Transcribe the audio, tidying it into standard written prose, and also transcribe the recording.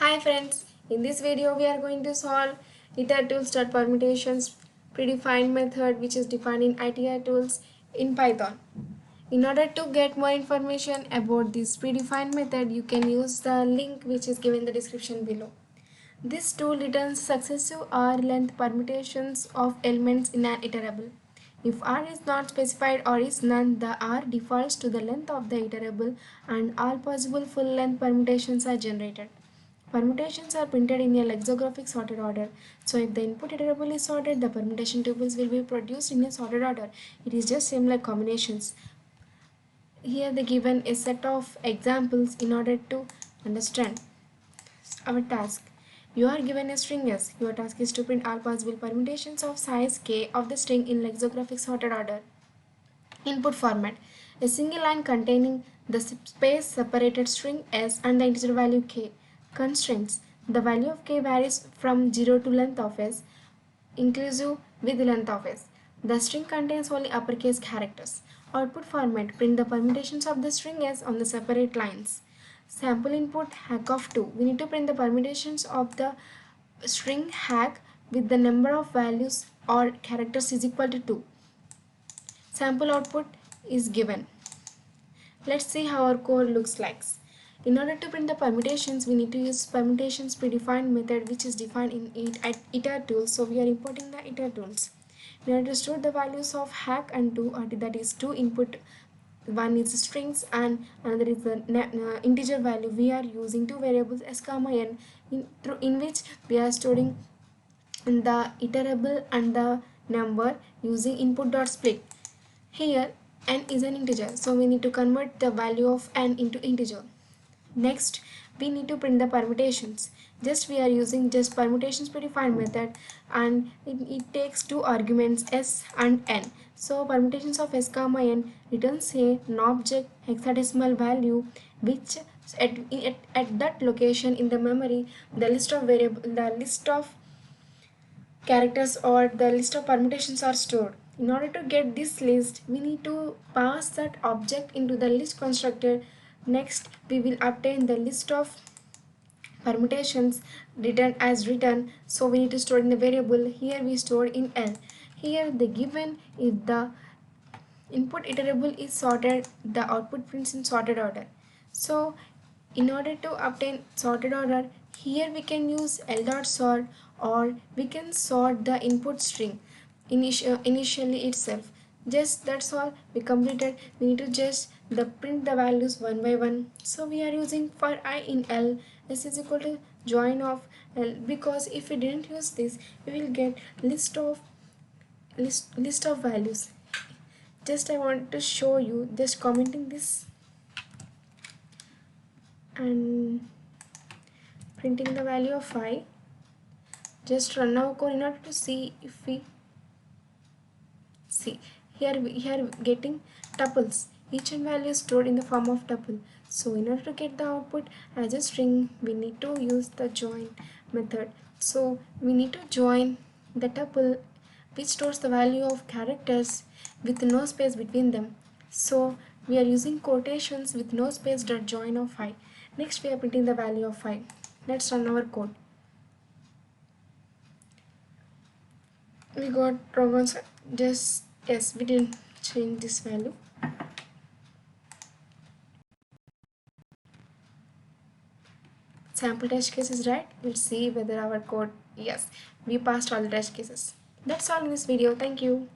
Hi friends, in this video we are going to solve iter_tools.permutations predefined method which is defined in ITR tools in Python. In order to get more information about this predefined method, you can use the link which is given in the description below. This tool returns successive R length permutations of elements in an iterable. If R is not specified or is none, the R defaults to the length of the iterable and all possible full length permutations are generated. Permutations are printed in a lexicographic sorted order. So if the input iterable is sorted, the permutation tuples will be produced in a sorted order. It is just same like combinations. Here they given a set of examples in order to understand our task. You are given a string S. Your task is to print all possible permutations of size k of the string in lexicographic sorted order. Input format. A single line containing the space separated string S and the integer value k. Constraints. The value of k varies from 0 to length of S, inclusive with length of S. The string contains only uppercase characters. Output format. Print the permutations of the string S on the separate lines. Sample input hack of 2. We need to print the permutations of the string hack with the number of values or characters is equal to 2. Sample output is given. Let's see how our code looks like. In order to print the permutations, we need to use permutations predefined method which is defined in iter tools. So we are importing the iter tools. In order to store the values of hack and 2, that is 2 input, one is strings and another is the integer value. We are using two variables s comma n in which we are storing the iterable and the number using input.split. Here n is an integer, so we need to convert the value of n into integer. Next, we need to print the permutations. We are using just permutations predefined method and it takes two arguments s and n. So permutations of s comma n returns a non-object hexadecimal value which at that location in the memory the list of characters or the list of permutations are stored. In order to get this list, we need to pass that object into the list constructor. Next, we will obtain the list of permutations written as written. So we need to store in the variable. Here we store in L. Here the given if the input iterable is sorted, the output prints in sorted order. So in order to obtain sorted order, here we can use L.sort or we can sort the input string initially itself. Just that's all we completed. We need to just print the values one by one. So we are using for I in L, S is equal to join of L, because if we didn't use this, we will get list of values. Just I want to show you, just commenting this and printing the value of 5. Just run our code in order to see if we see here we are getting tuples. Each and value is stored in the form of tuple. So in order to get the output as a string, we need to use the join method. So we need to join the tuple which stores the value of characters with no space between them. So we are using quotations with no space dot join of 5. Next we are printing the value of 5. Let's run our code. We got wrong answer. Just yes, we didn't change this value. Sample test case is right. Let's see whether our code, yes, we passed all the test cases. That's all in this video. Thank you.